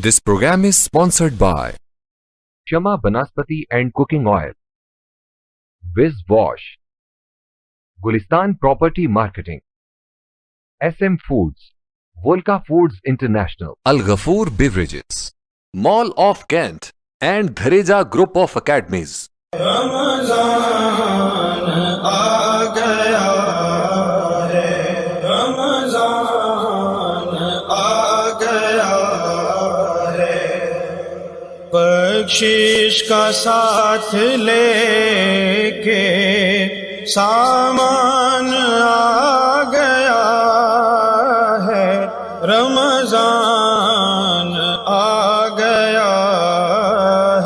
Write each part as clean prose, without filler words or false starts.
This program is sponsored by Shama Banaspati and Cooking Oil, Wiz Wash, Gulistan Property Marketing, SM Foods, Volca Foods International, Al Ghafoor Beverages, Mall of Kent, and Dhareja Group of Academies. رمضان آ گیا ہے، رمضان آ گیا ہے، بخشش کا ساتھ لے کے سامان آ گیا ہے، رمضان آ گیا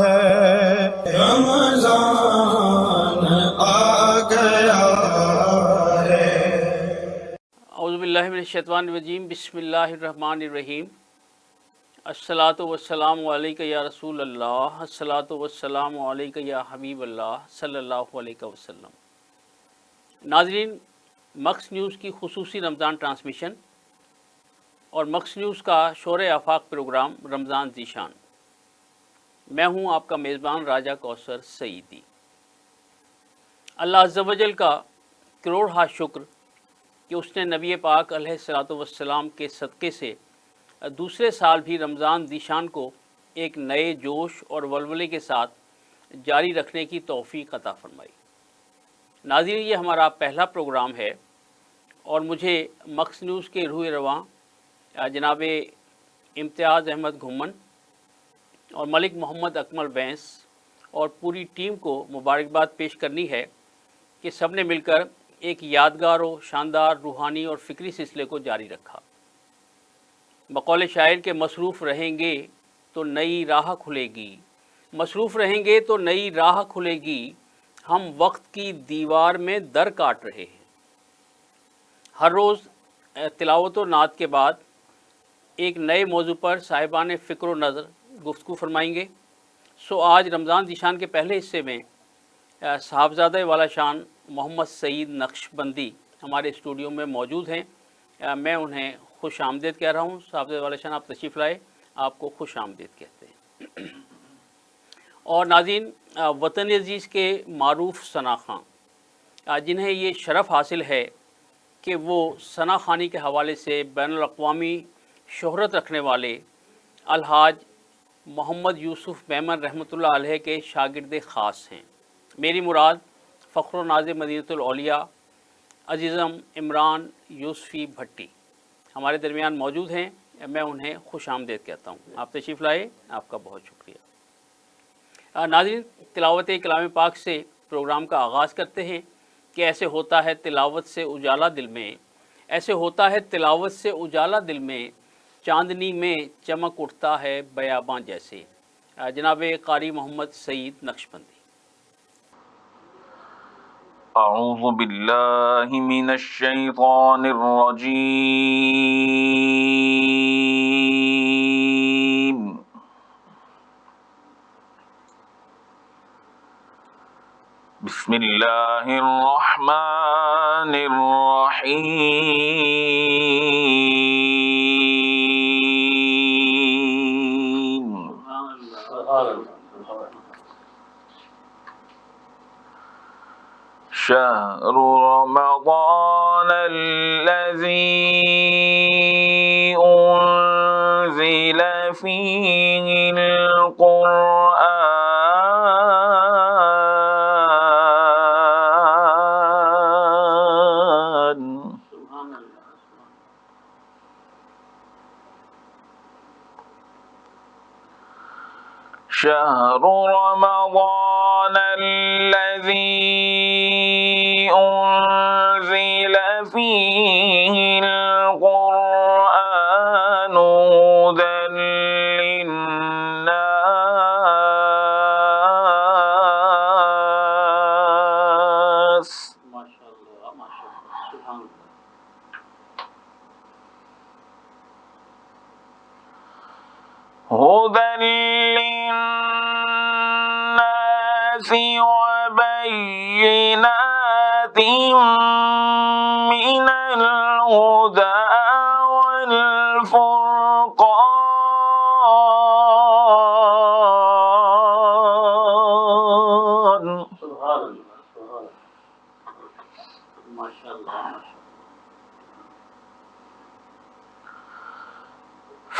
ہے، رمضان آ گیا ہے۔ اعوذ باللہ من الشیطان الرجیم، بسم اللہ الرحمن الرحیم۔ الصلاۃ والسلام علیکہ یا رسول اللہ، الصلاۃ والسلام علیکہ یا حبیب اللہ صلی اللہ علیہ وسلم۔ ناظرین، مکس نیوز کی خصوصی رمضان ٹرانسمیشن اور مکس نیوز کا شور آفاق پروگرام رمضان ذیشان، میں ہوں آپ کا میزبان راجہ کوثر سعیدی۔ اللہ عز و جل کا کروڑ ہا شکر کہ اس نے نبی پاک علیہ الصلاۃ والسلام کے صدقے سے دوسرے سال بھی رمضان ذیشان کو ایک نئے جوش اور ولولے کے ساتھ جاری رکھنے کی توفیق عطا فرمائی۔ ناظرین، یہ ہمارا پہلا پروگرام ہے اور مجھے مکس نیوز کے روح رواں جناب امتیاز احمد گھمن اور ملک محمد اکمل بینس اور پوری ٹیم کو مبارکباد پیش کرنی ہے کہ سب نے مل کر ایک یادگار و شاندار روحانی اور فکری سلسلے کو جاری رکھا۔ بقول شاعر کے مصروف رہیں گے تو نئی راہ کھلے گی، مصروف رہیں گے تو نئی راہ کھلے گی، ہم وقت کی دیوار میں در کاٹ رہے ہیں۔ ہر روز تلاوت و نعت کے بعد ایک نئے موضوع پر صاحبان فکر و نظر گفتگو فرمائیں گے۔ سو آج رمضان ذیشان کے پہلے حصے میں صاحبزادہ والا شان محمد سعید نقشبندی ہمارے اسٹوڈیو میں موجود ہیں۔ میں انہیں خوش آمدید کہہ رہا ہوں۔ صاحبزادہ والا شان، آپ تشریف لائے، آپ کو خوش آمدید کہتے ہیں۔ اور ناظرین، وطن عزیز کے معروف ثناخواں جنہیں یہ شرف حاصل ہے کہ وہ ثنا خوانی کے حوالے سے بین الاقوامی شہرت رکھنے والے الحاج محمد یوسف میمن رحمۃ اللہ علیہ کے شاگرد خاص ہیں۔ میری مراد فخر و ناز مدینۃ الاولیاء عزیزم عمران یوسفی بھٹی ہمارے درمیان موجود ہیں۔ میں انہیں خوش آمدید کہتا ہوں۔ آپ تشریف لائے، آپ کا بہت شکریہ۔ ناظرین، تلاوت کلام پاک سے پروگرام کا آغاز کرتے ہیں کہ ایسے ہوتا ہے تلاوت سے اجالا دل میں، ایسے ہوتا ہے تلاوت سے اجالا دل میں، چاندنی میں چمک اٹھتا ہے بیاباں جیسے۔ جناب قاری محمد سعید نقشبندی۔ اعوذ باللہ من الشیطان الرجیم، بسم اللہ الرحمن الرحیم۔ شہر رمضان الذی انزل فیہ القرآن، شہر رمضان الذی انزل فیہ القرآن ہدی للناس، هدى للناس وبينات من الهدى والفرقان،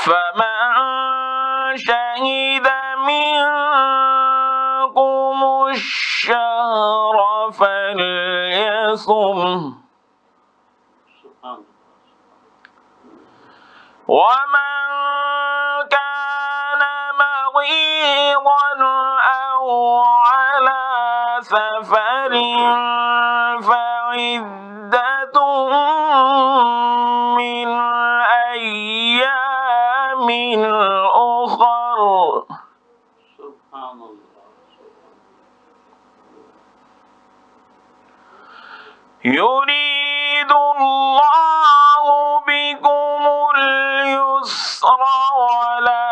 فمن شهد منكم الشهر فليصم ومن كان مريضا أو على سفر فعدة من أيام أخر يريد الله بكم اليسر ولا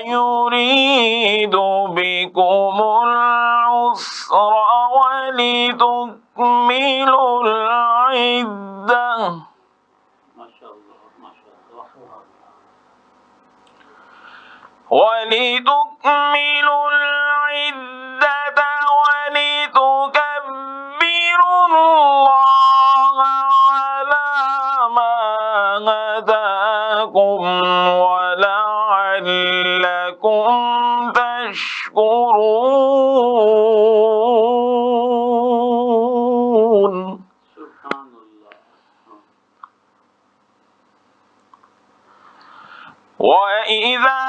يريد بكم العسر ولتكملوا العدة ولتكملوا العدة ولتكبروا الله على ما هداكم ولعلكم تشكرون. وإذا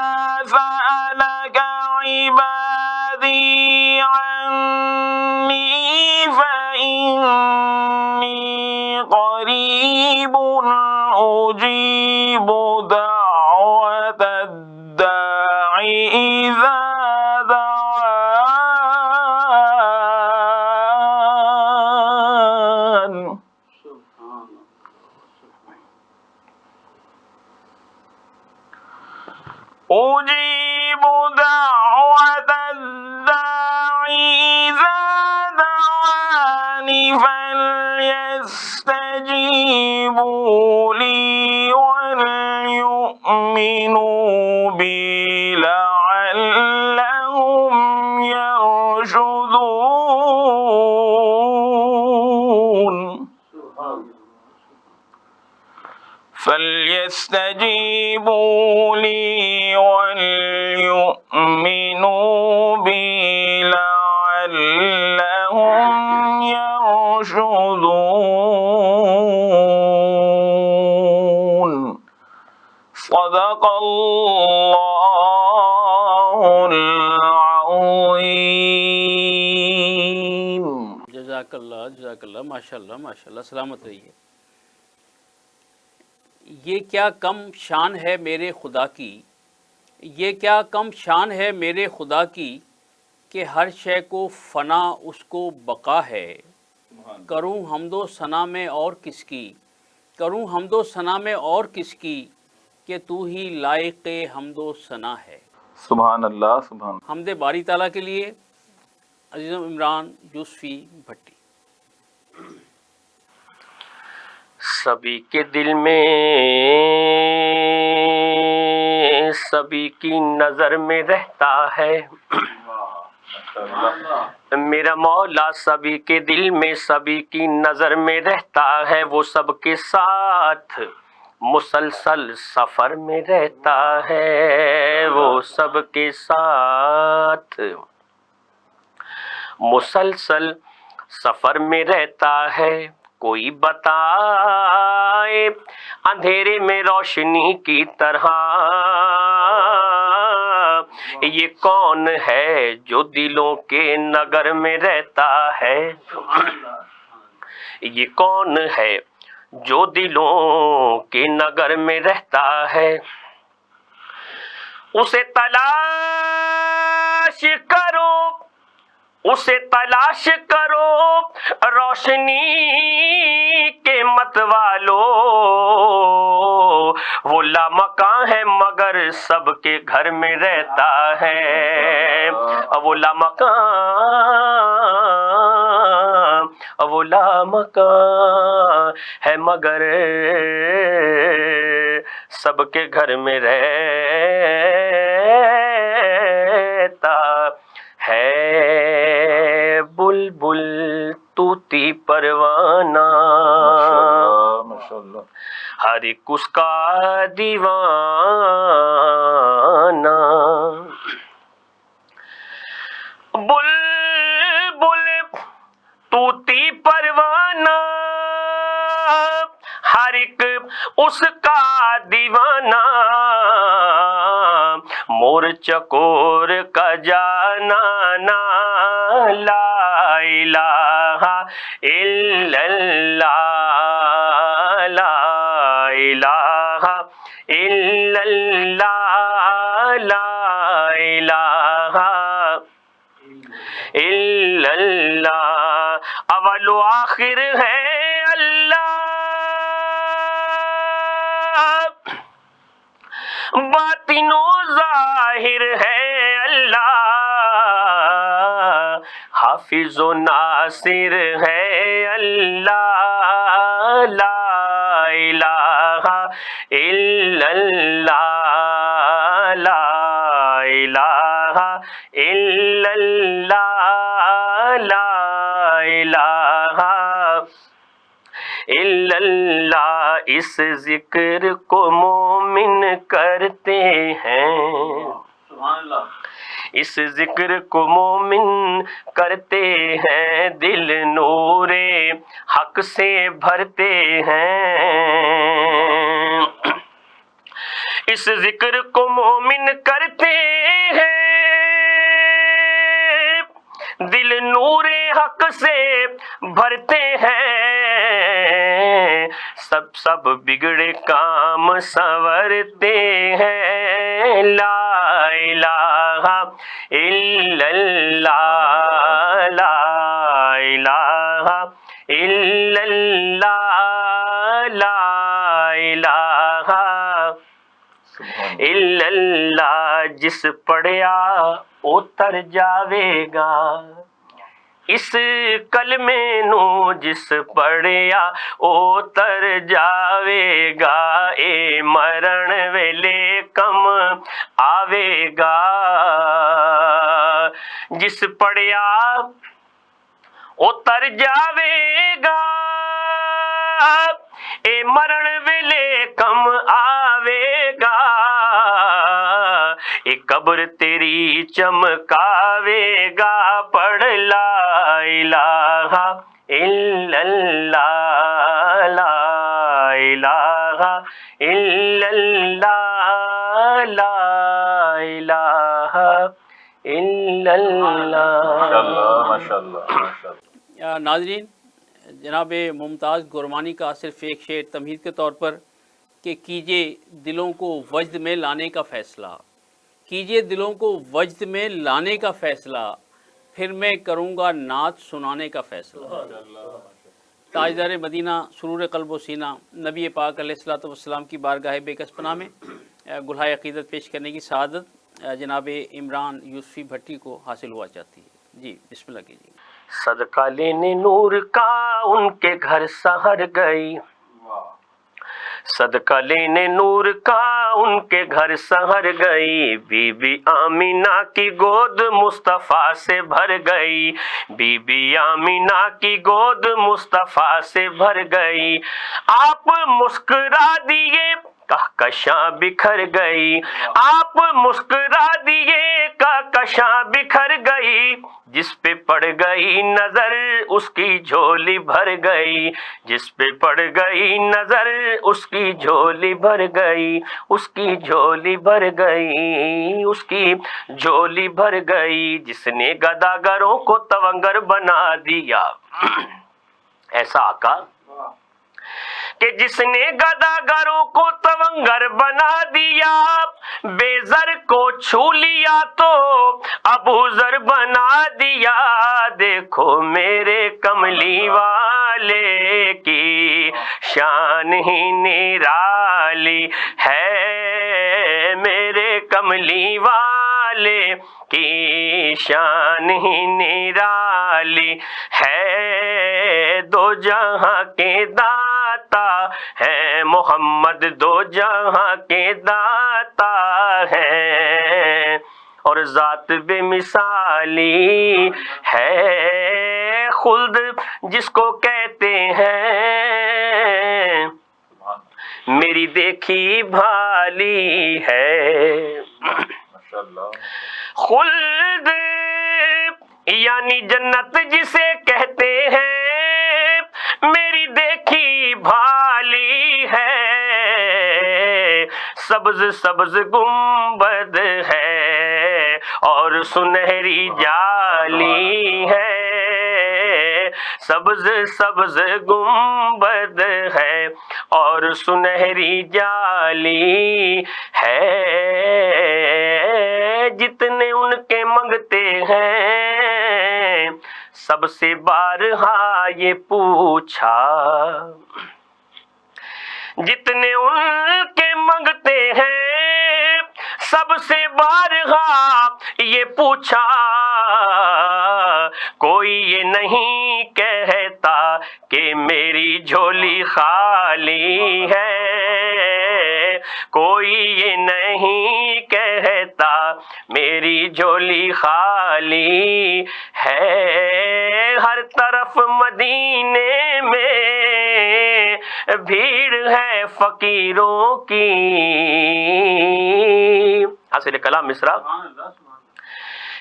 سألك عبادي عني فإني قريب أجيب دعوة الداع إذا دعان. أجيب دعوة الداع إذا دعان فليستجيبوا لي وليؤمنوا بي لعلهم يرشدون. فليستجيبوا لي وليؤمنوا بي لعلهم يرشدون. صدق الله العظيم. جزاک اللہ ماشاء اللہ سلامت رہیے. یہ کیا کم شان ہے میرے خدا کی، یہ کیا کم شان ہے میرے خدا کی کہ ہر شے کو فنا اس کو بقا ہے. کروں حمد و ثنا میں اور کس کی، کروں حمد و ثنا میں اور کس کی کہ تو ہی لائق حمد و ثنا ہے. سبحان اللہ سبحان. حمد باری تعالیٰ کے لیے عزیزم عمران یوسفی بھٹی. سبھی کے دل میں سبھی کی نظر میں رہتا ہے میرا مولا، سبھی کے دل میں سبھی کی نظر میں رہتا ہے. وہ سب کے ساتھ مسلسل سفر میں رہتا ہے، وہ سب کے ساتھ مسلسل سفر میں رہتا ہے. کوئی بتائے اندھیرے میں روشنی کی طرح یہ کون ہے جو دلوں کے نگر میں رہتا ہے. یہ کون ہے جو دلوں کے نگر میں رہتا ہے. اسے تلاش کرو، اسے تلاش کرو روشنی کے مت والو. وہ لامکاں ہے مگر سب کے گھر میں رہتا ہے. وہ لامکاں ہے مگر سب کے گھر میں رہتا ہے. بلبل طوطی پروانہ ماشاءاللہ. ہر ایک اس کا دیوانہ. بلبل طوطی پروانہ ہر ایک اس کا دیوانہ. مور چکور کا جانانا لا الہ الا اللہ لا الہ الا اللہ لا الہ الا اللہ. اول و آخر ہے اللہ باطن و ظاہر ہے اللہ. حافظ و ناصر ہے اللہ لا الہ الا اللہ لا الہ الا اللہ لا الہ الا اللہ. اس ذکر کو مومن کرتے ہیں. اس ذکر کو مومن کرتے ہیں دل نور حق سے بھرتے ہیں. اس ذکر کو مومن کرتے ہیں دل نور حق سے بھرتے ہیں. سب بگڑے کام سنورتے ہیں لا الہ الا اللہ لا الہ الا اللہ لا الہ الا اللہ. جس پڑھیا اتر جاوے گا اس کلمے نو جس پڑھیا اتر جاوے گا. اے مرن ویلے کم آوے گا. جس پڑھیا اتر جاوے گا اے مرن ویلے کم آوے گا. اے قبر تیری چمکاوے گا. پڑھ لا الہ الا اللہ لا الہ الا اللہ لا الہ الا اللہ. ماشاءاللہ. ناظرین، جناب ممتاز گورمانی کا صرف ایک شعر تمہید کے طور پر کہ کیجئے دلوں کو وجد میں لانے کا فیصلہ، کیجئے دلوں کو وجد میں لانے کا فیصلہ، پھر میں کروں گا نعت سنانے کا فیصلہ. تاجدار مدینہ سرور قلب و سینہ نبی پاک علیہ الصلوۃ والسلام کی بارگاہ بے کس پناہ میں گلہائے عقیدت پیش کرنے کی سعادت جناب عمران یوسفی بھٹی کو حاصل ہوا چاہتی ہے. جی بسم اللہ کیجیے. صدقہ لینے نور کا ان کے گھر سحر گئی. صدقہ لینے نور کا ان کے گھر سحر گئی. بی بی آمینہ کی گود مصطفیٰ سے بھر گئی. بی بی آمینہ کی گود مصطفیٰ سے بھر گئی. آپ مسکرا دیے کہکشاں بکھر گئی. آپ مسکرا دیے کہکشاں بکھر گئی. جس پہ پڑ گئی نظر اس کی جھولی بھر گئی. جس پہ پڑ گئی نظر اس کی جھولی بھر گئی. اس کی جھولی بھر گئی. اس کی جھولی بھر گئی. جس نے گداگروں کو تونگر بنا دیا. ایسا آقا کہ جس نے گداگروں کو تونگر بنا دیا. بے زر کو چھو لیا تو ابو ذر بنا دیا. دیکھو میرے کملی والے کی شان ہی نرالی ہے. میرے کملی والے کی شان ہی نرالی ہے. دو جہاں کے داتا ہے محمد. دو جہاں کے داتا ہے اور ذات بے مثالی ہے. خلد جس کو کہتے ہیں میری دیکھی بھالی ہے. خلد یعنی جنت جسے کہتے ہیں میری دیکھی بھالی ہے. سبز سبز گنبد ہے اور سنہری جالی ہے. سبز سبز گنبد ہے اور سنہری جالی ہے. جتنے ان کے منگتے ہیں سب سے بارہا یہ پوچھا. جتنے ان کے منگتے ہیں سب سے بارہا یہ پوچھا. کوئی یہ نہیں کہتا کہ میری جھولی خالی ہے. کوئی یہ نہیں کہتا میری جھولی خالی ہے. ہر طرف مدینے میں بھیڑ ہے فقیروں کی. حاصل کلام مصرع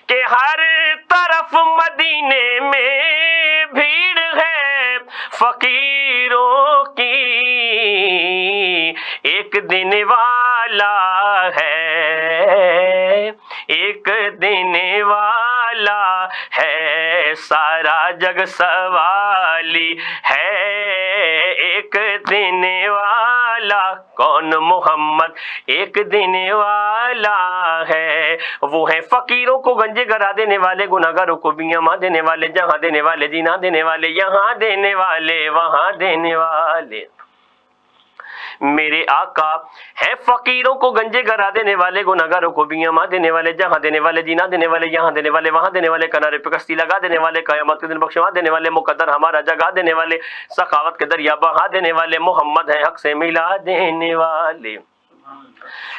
کہ ہر طرف مدینے میں بھیڑ ہے فقیروں کی. ایک دن والا ہے ایک دن والا ہے سارا جگ سوالی ہے. ایک دن والا کون محمد ایک دن والا ہے. وہ ہیں فقیروں کو گنجے گرا دینے والے, گناہگاروں کو بیماں دینے والے, جہاں دینے والے جینا دینے والے, یہاں دینے والے وہاں دینے والے. میرے آقا ہے فقیروں کو گنجے گرا دینے والے, گناہگاروں کو بیماں دینے والے, جہاں دینے والے جینا دینے والے, یہاں دینے والے وہاں دینے والے, کنارے پہ کشتی لگا دینے والے, قیامت کے دن بخشوا دینے والے, مقدر ہمارا جگا دینے والے, سخاوت کے دریا بہا دینے والے, محمد ہیں حق سے ملا دینے والے.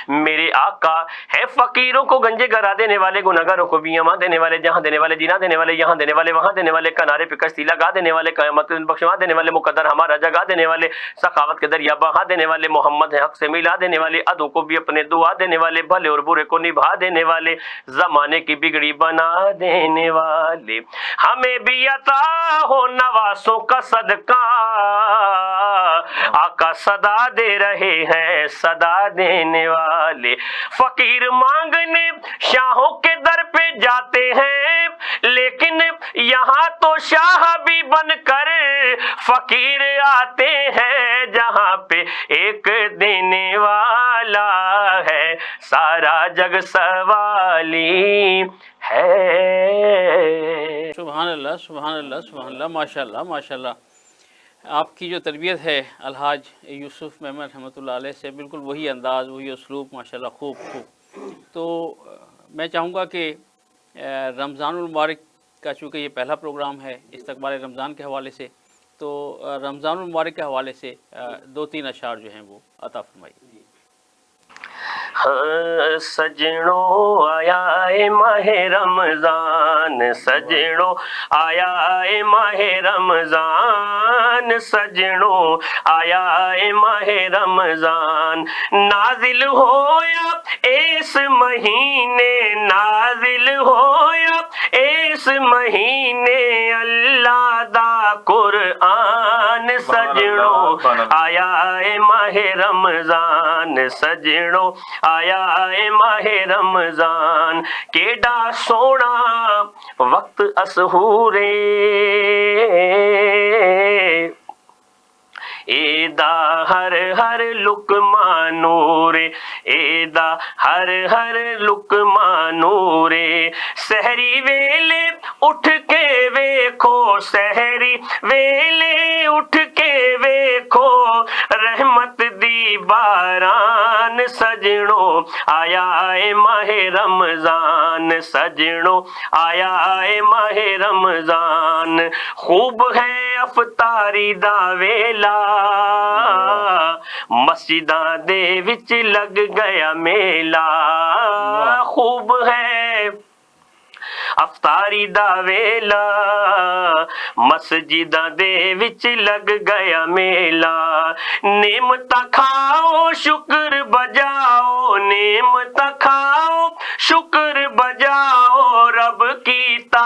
میرے آقا ہے فقیروں کو گنجے گرا دینے والے, گناہگاروں کو بیماں دینے والے, جہاں دینے والے جینا دینے والے, یہاں دینے والے وہاں دینے والے, کنارے پہ کشتی لگا دینے والے, قیامت کے دن بخشوا دینے والے, مقدر ہمارا جگا دینے والے, سخاوت کے دریا بہا دینے والے, محمد ہیں حق سے ملا دینے والے, عدو کو بھی اپنے دعا دینے والے, بھلے اور برے کو نبھا دینے والے, زمانے کی بگڑی بنا دینے والے. ہمیں بھی عطا ہو نواسوں کا صدقہ, آقا صدا دے رہے ہیں صدا دینے والے. فقیر مانگنے شاہوں کے در پہ جاتے ہیں لیکن یہاں تو شاہ بھی بن کر فقیر آتے ہیں, جہاں پہ ایک دینے والا ہے سارا جگ سوالی ہے. سبحان اللہ سبحان اللہ سبحان اللہ. ماشاء اللہ ماشاء اللہ. آپ کی جو تربیت ہے الحاج یوسف محمد رحمۃ اللہ علیہ سے بالکل وہی انداز وہی اسلوب ماشاء اللہ خوب خوب. تو میں چاہوں گا کہ رمضان المبارک کا چونکہ یہ پہلا پروگرام ہے استقبال رمضان کے حوالے سے, تو رمضان المبارک کے حوالے سے 2-3 اشعار جو ہیں وہ عطا فرمائیے. سجنوں آیا اے ماہ رمضان, سجنوں آیا اے ماہ رمضان, سجنوں آیا اے ماہ رمضان. نازل ہویا اس مہینے, نازل ہویا اس مہینے اللہ دا قرآن. سجنوں آیا اے ماہ رمضان, سجنوں آیا اے ماہ رمضان. کیڈا سونا وقت اسحورے ایدا ہر ہر لقمہ نورے, ایدا ہر ہر لقمہ نورے. سحری ویلے اٹھ کے ویکھو, سحری ویلے اٹھ کے ویکھو رحمت دی باران. سجنوں آیا اے ماہ رمضان, سجنوں آیا اے ماہ رمضان. خوب ہے افطاری دا ویلا, مسجداں دے وچ لگ گیا میلہ. خوب ہے ਅਫਤਾਰੀ ਦਾ ਵੇਲਾ ਮਸਜਿਦਾਂ ਦੇ ਵਿੱਚ ਲੱਗ ਗਿਆ ਮੇਲਾ ਨੇਮਤਾਂ ਖਾਓ ਸ਼ੁਕਰ ਬਜਾਓ ਨੇਮਤਾਂ ਖਾਓ ਸ਼ੁਕਰ ਬਜਾਓ ਰੱਬ ਕੀਤਾ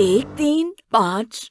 1, 3, 5,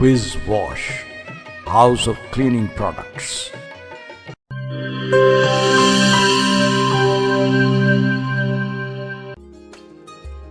Wiz Wash, House of Cleaning Products.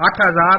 8000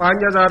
5000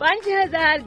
5000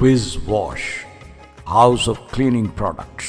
Wiz Wash, House of Cleaning Products.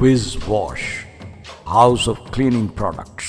Wiz Wash, House of Cleaning Products.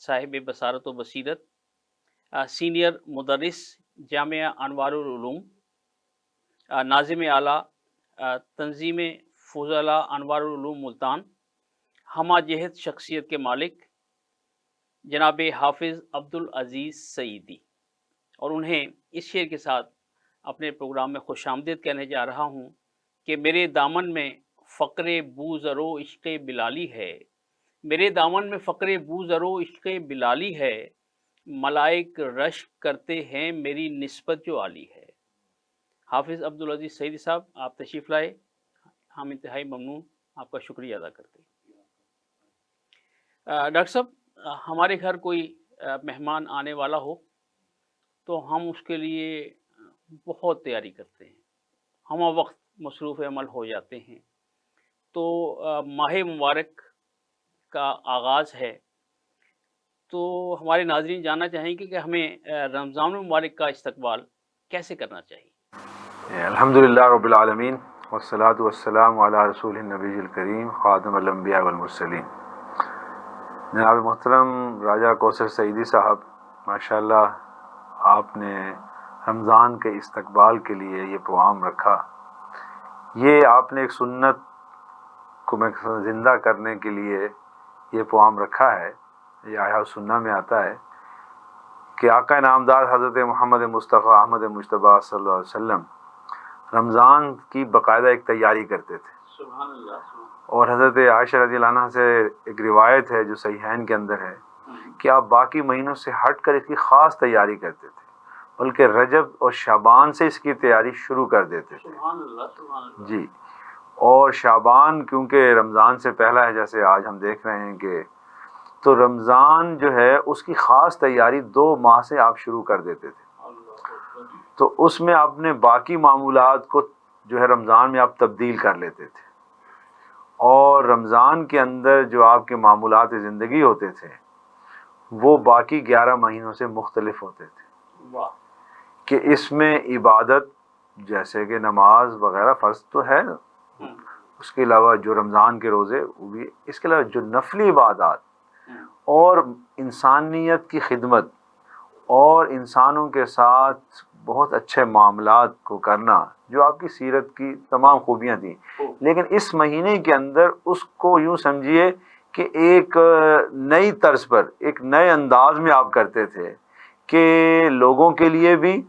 صاحب بصارت و بصیرت، سینئر مدرس جامعہ انوار العلوم، ناظم اعلیٰ تنظیم فضلاء انوار العلوم ملتان، ہمہ جہت شخصیت کے مالک جناب حافظ عبدالعزیز سعیدی، اور انہیں اس شعر کے ساتھ اپنے پروگرام میں خوش آمدید کہنے جا رہا ہوں کہ میرے دامن میں فقر بو ذرو عشق بلالی ہے، میرے دامن میں فقر بو ذرو عشق بلالی ہے، ملائک رشک کرتے ہیں میری نسبت جو عالی ہے۔ حافظ عبدالعزیز سعیدی صاحب، آپ تشریف لائے، ہم انتہائی ممنون آپ کا شکریہ ادا کرتے ہیں۔ ڈاکٹر صاحب، ہمارے گھر کوئی مہمان آنے والا ہو تو ہم اس کے لیے بہت تیاری کرتے ہیں، ہم وقت مصروف عمل ہو جاتے ہیں، تو ماہ مبارک کا آغاز ہے، تو ہمارے ناظرین جاننا چاہیں گے کہ ہمیں رمضان المبارک کا استقبال کیسے کرنا چاہیے؟ الحمدللہ رب العالمین والصلاة والسلام علی رسول النبی الکریم خاتم الانبیاء والمرسلین۔ جناب محترم راجہ کوثر سعیدی صاحب، ماشاءاللہ آپ نے رمضان کے استقبال کے لیے یہ پروگرام رکھا۔ یہ آپ نے ایک سنت کو زندہ کرنے کے لیے یہ پروگرام رکھا ہے۔ یہ آیا سنہ میں آتا ہے کہ آقا نامدار حضرت محمد مصطفیٰ احمد مجتبیٰ صلی اللہ علیہ وسلم رمضان کی باقاعدہ ایک تیاری کرتے تھے۔ سبحان اللہ۔ اور حضرت عائشہ رضی اللہ عنہ سے ایک روایت ہے جو صحیحین کے اندر ہے کہ آپ باقی مہینوں سے ہٹ کر اس کی خاص تیاری کرتے تھے، بلکہ رجب اور شعبان سے اس کی تیاری شروع کر دیتے تھے۔ سبحان اللہ، سبحان اللہ۔ جی، اور شعبان کیونکہ رمضان سے پہلا ہے، جیسے آج ہم دیکھ رہے ہیں کہ تو رمضان جو ہے اس کی خاص تیاری 2 ماہ سے آپ شروع کر دیتے تھے، تو اس میں آپ نے باقی معمولات کو جو ہے رمضان میں آپ تبدیل کر لیتے تھے، اور رمضان کے اندر جو آپ کے معمولات زندگی ہوتے تھے وہ باقی 11 مہینوں سے مختلف ہوتے تھے، کہ اس میں عبادت جیسے کہ نماز وغیرہ فرض تو ہے، اس کے علاوہ جو رمضان کے روزے وہ بھی، اس کے علاوہ جو نفلی عبادات اور انسانیت کی خدمت اور انسانوں کے ساتھ بہت اچھے معاملات کو کرنا، جو آپ کی سیرت کی تمام خوبیاں تھیں، لیکن اس مہینے کے اندر اس کو یوں سمجھیے کہ ایک نئی طرز پر، ایک نئے انداز میں آپ کرتے تھے کہ لوگوں کے لیے بھی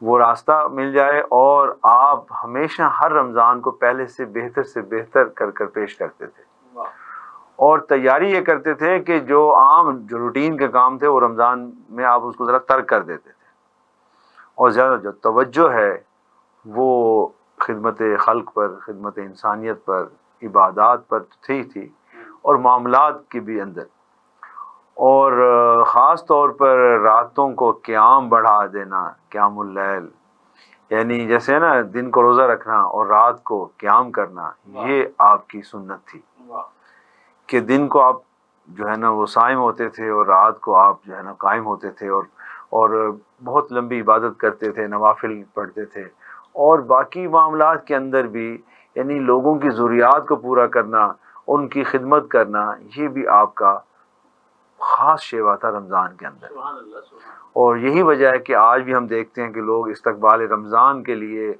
وہ راستہ مل جائے، اور آپ ہمیشہ ہر رمضان کو پہلے سے بہتر کر پیش کرتے تھے، اور تیاری یہ کرتے تھے کہ جو عام جو روٹین کے کام تھے وہ رمضان میں آپ اس کو ذرا ترک کر دیتے تھے، اور زیادہ جو توجہ ہے وہ خدمت خلق پر، خدمت انسانیت پر، عبادات پر تھی، اور معاملات کی بھی اندر، اور خاص طور پر راتوں کو قیام بڑھا دینا، قیام اللیل، یعنی جیسے ہے نا دن کو روزہ رکھنا اور رات کو قیام کرنا، یہ آپ کی سنت تھی کہ دن کو آپ جو ہے نا وہ صائم ہوتے تھے اور رات کو آپ جو ہے نا قائم ہوتے تھے، اور بہت لمبی عبادت کرتے تھے، نوافل پڑھتے تھے، اور باقی معاملات کے اندر بھی یعنی لوگوں کی ضروریات کو پورا کرنا، ان کی خدمت کرنا، یہ بھی آپ کا خاص شیوا تھا رمضان کے اندر۔ اور یہی وجہ ہے کہ آج بھی ہم دیکھتے ہیں کہ لوگ استقبال رمضان کے لیے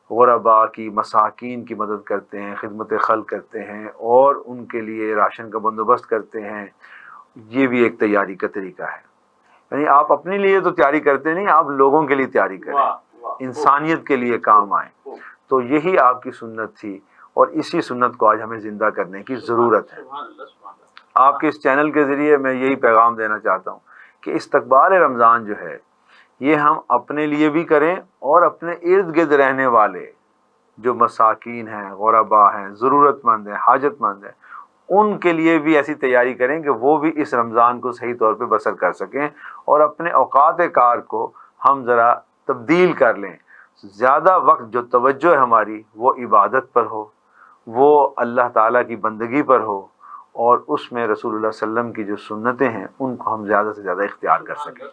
غرباء کی، مساکین کی مدد کرتے ہیں، خدمت خلق کرتے ہیں، اور ان کے لیے راشن کا بندوبست کرتے ہیں۔ یہ بھی ایک تیاری کا طریقہ ہے، یعنی آپ اپنے لیے تو تیاری کرتے نہیں، آپ لوگوں کے لیے تیاری کریں، انسانیت کے لیے کام آئیں، تو یہی آپ کی سنت تھی، اور اسی سنت کو آج ہمیں زندہ کرنے کی ضرورت ہے۔ آپ کے اس چینل کے ذریعے میں یہی پیغام دینا چاہتا ہوں کہ استقبال رمضان جو ہے یہ ہم اپنے لیے بھی کریں، اور اپنے ارد گرد رہنے والے جو مساکین ہیں، غرباء ہیں، ضرورت مند ہیں، حاجت مند ہیں، ان کے لیے بھی ایسی تیاری کریں کہ وہ بھی اس رمضان کو صحیح طور پہ بسر کر سکیں، اور اپنے اوقات کار کو ہم ذرا تبدیل کر لیں، زیادہ وقت جو توجہ ہے ہماری وہ عبادت پر ہو، وہ اللہ تعالیٰ کی بندگی پر ہو، اور اس میں رسول اللہ صلی اللہ علیہ وسلم کی جو سنتیں ہیں ان کو ہم زیادہ سے زیادہ اختیار کر سکیں۔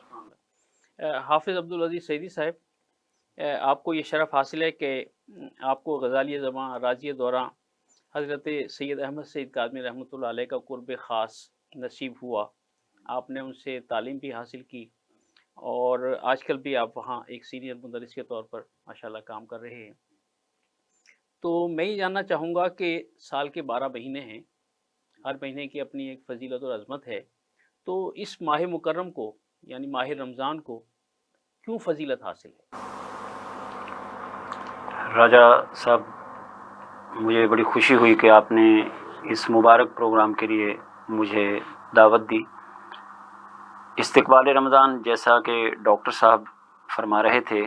حافظ عبدالعزیز سعیدی صاحب، آپ کو یہ شرف حاصل ہے کہ آپ کو غزالی زباں راضی دورہ حضرت سید احمد سعید کاظمی رحمۃ اللہ علیہ کا قرب خاص نصیب ہوا۔ آپ نے ان سے تعلیم بھی حاصل کی اور آج کل بھی آپ وہاں ایک سینئر مدرس کے طور پر ماشاءاللہ کام کر رہے ہیں۔ تو میں یہ جاننا چاہوں گا کہ سال کے 12 مہینے ہیں، ہر مہینے کی اپنی ایک فضیلت اور عظمت ہے، تو اس ماہ مکرم کو یعنی ماہ رمضان کو کیوں فضیلت حاصل ہے؟ راجہ صاحب، مجھے بڑی خوشی ہوئی کہ آپ نے اس مبارک پروگرام کے لیے مجھے دعوت دی۔ استقبال رمضان، جیسا کہ ڈاکٹر صاحب فرما رہے تھے،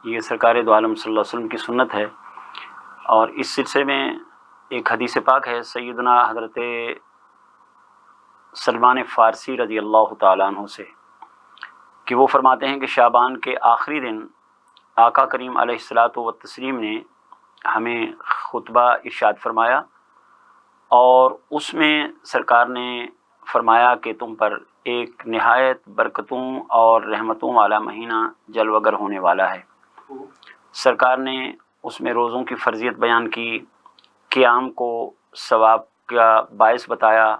یہ سرکار دو عالم صلی اللہ علیہ وسلم کی سنت ہے، اور اس سلسلے میں ایک حدیث پاک ہے سیدنا حضرت سلمان فارسی رضی اللہ تعالیٰ عنہ سے، کہ وہ فرماتے ہیں کہ شعبان کے آخری دن آقا کریم علیہ الصلاۃ والتسلیم نے ہمیں خطبہ ارشاد فرمایا، اور اس میں سرکار نے فرمایا کہ تم پر ایک نہایت برکتوں اور رحمتوں والا مہینہ جلوگر ہونے والا ہے۔ سرکار نے اس میں روزوں کی فرضیت بیان کی، قیام کو ثواب کا باعث بتایا،